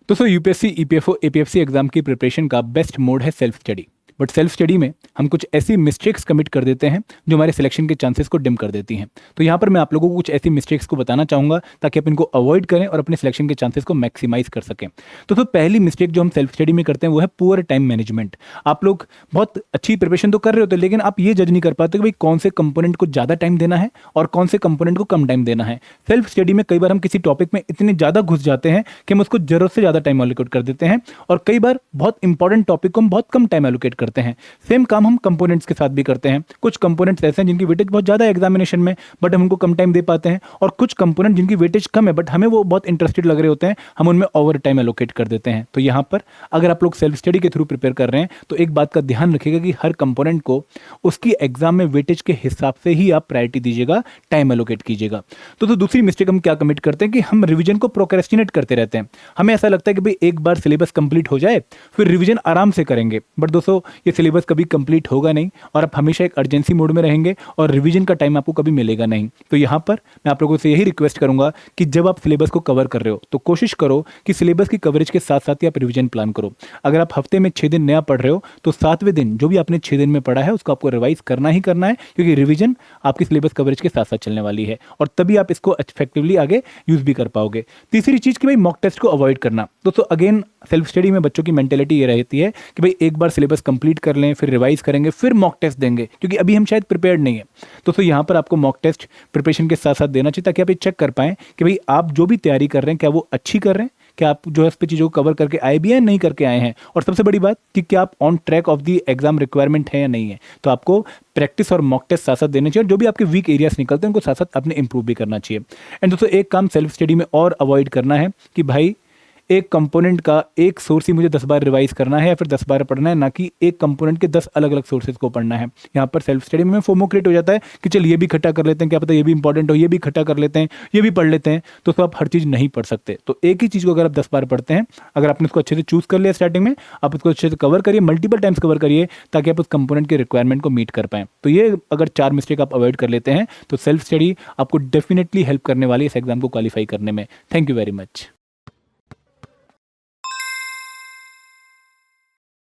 दोस्तों UPSC, EPFO, APFC exam की preparation का बेस्ट मोड है self study. But self study में हम कुछ ऐसी मिस्टेक्स कमिट कर देते हैं जो हमारे सिलेक्शन के चांसेस को डिम कर देती हैं। तो यहाँ पर मैं आप लोगों को कुछ ऐसी मिस्टेक्स को बताना चाहूँगा ताकि आप इनको अवॉइड करें और अपने सिलेक्शन के चांसेस को मैक्सिमाइज कर सकें। तो पहली मिस्टेक जो हम सेल्फ स्टडी में करते हैं वो है पुअर टाइम मैनेजमेंट। आप लोग बहुत अच्छी प्रिपरेशन तो कर रहे होते हैं, लेकिन आप ये जज नहीं कर पाते कि भाई कौन से कंपोनेंट को ज़्यादा टाइम देना है और कौन से कंपोनेंट को कम टाइम देना है। सेल्फ स्टडी में कई बार हम किसी टॉपिक में इतने ज़्यादा घुस जाते हैं कि हम उसको जरूरत से ज़्यादा टाइम एलोकेट कर देते हैं, और कई बार बहुत इंपॉर्टेंट टॉपिक को हम बहुत कम टाइम एलोकेट करते हैं। सेम काम हम कंपोनेंट्स के साथ भी करते हैं। कुछ कंपोनेंट्स ऐसे हैं जिनकी वेटेज बहुत ज़्यादा है एग्जामिनेशन में, बट हम उनको कम टाइम दे पाते हैं, और कुछ कंपोनेंट जिनकी वेटेज कम है बट हमें वो बहुत इंटरेस्टेड लग रहे होते हैं, हम उनमें ओवर टाइम एलोकेट कर देते हैं। तो यहाँ पर अगर आप लोग सेल्फ स्टडी के थ्रू प्रिपेयर कर रहे हैं तो एक बात का ध्यान रखिएगा कि हर कंपोनेंट को उसकी एग्जाम में वेटेज के हिसाब से ही आप प्रायोरिटी दीजिएगा, टाइम एलोकेट कीजिएगा। तो दूसरी मिस्टेक हम क्या कमिट करते हैं कि हम रिवीजन को प्रोक्रेस्टिनेट करते रहते हैं। हमें ऐसा लगता है कि भाई एक बार सिलेबस कंप्लीट हो जाए फिर रिवीजन आराम से करेंगे, बट दोस्तों ये सिलेबस कभी कंप्लीट होगा नहीं और आप हमेशा एक अर्जेंसी मोड में रहेंगे और रिवीजन का टाइम आपको कभी मिलेगा नहीं। तो यहाँ पर मैं आप लोगों से यही रिक्वेस्ट करूंगा कि जब आप सिलेबस को कवर कर रहे हो तो कोशिश करो कि सिलेबस की कवरेज के साथ साथ ही आप रिवीजन प्लान करो। अगर आप हफ्ते में 6 दिन नया पढ़ रहे हो तो 7वें दिन जो भी आपने 6 दिन में पढ़ा है उसको आपको रिवाइज करना ही करना है, क्योंकि रिवीजन आपकी सिलेबस कवरेज के साथ साथ चलने वाली है और तभी आप इसको इफेक्टिवली आगे यूज भी कर पाओगे। तीसरी चीज कि भाई मॉक टेस्ट को अवॉइड करना। दोस्तों अगेन सेल्फ स्टडी में बच्चों की मेंटेलिटी ये रहती है कि भाई एक बार सिलेबस कंप्लीट कर लें, फिर रिवाइज करेंगे, फिर मॉक टेस्ट देंगे, क्योंकि अभी हम शायद प्रिपेयर्ड नहीं है। तो यहाँ पर आपको मॉक टेस्ट प्रिपरेशन के साथ साथ देना चाहिए ताकि आप ये चेक कर पाएं कि भाई आप जो भी तैयारी कर रहे हैं क्या वो अच्छी कर रहे हैं, क्या आप जो है इस पे चीज़ों को कवर करके आए भी हैं, नहीं करके आए हैं, और सबसे बड़ी बात कि क्या आप on track of the exam requirement है या नहीं है। तो आपको प्रैक्टिस और मॉक टेस्ट साथ साथ देने चाहिए, और जो भी आपके वीक एरियाज निकलते हैं उनको साथ साथ अपने इंप्रूव भी करना चाहिए। एंड दोस्तों एक काम सेल्फ स्टडी में और अवॉइड करना है कि भाई एक कंपोनेंट का एक सोर्स ही मुझे 10 बार रिवाइज करना है या फिर 10 बार पढ़ना है, ना कि एक कंपोनेंट के 10 अलग अलग सोर्सेज को पढ़ना है। यहाँ पर सेल्फ स्टडी में फोमो क्रिएट हो जाता है कि चल ये भी इकट्ठा कर लेते हैं, क्या पता ये भी इंपॉर्टेंट हो, ये भी इकट्ठा कर लेते हैं, ये भी पढ़ लेते हैं। तो आप हर चीज़ नहीं पढ़ सकते। तो एक ही चीज़ को अगर आप 10 बार पढ़ते हैं, अगर आपने उसको अच्छे से चूज कर लिया स्टार्टिंग में, आप उसको अच्छे से कवर करिए, मल्टीपल टाइम्स कवर करिए ताकि आप उस कंपोनेंट के रिक्वायरमेंट को मीट कर पाएं। तो ये अगर 4 मिस्टेक आप अवॉइड कर लेते हैं तो सेल्फ स्टडी आपको डेफिनेटली हेल्प करने वाली इस एग्जाम को क्वालिफाई करने में। Thank you very much.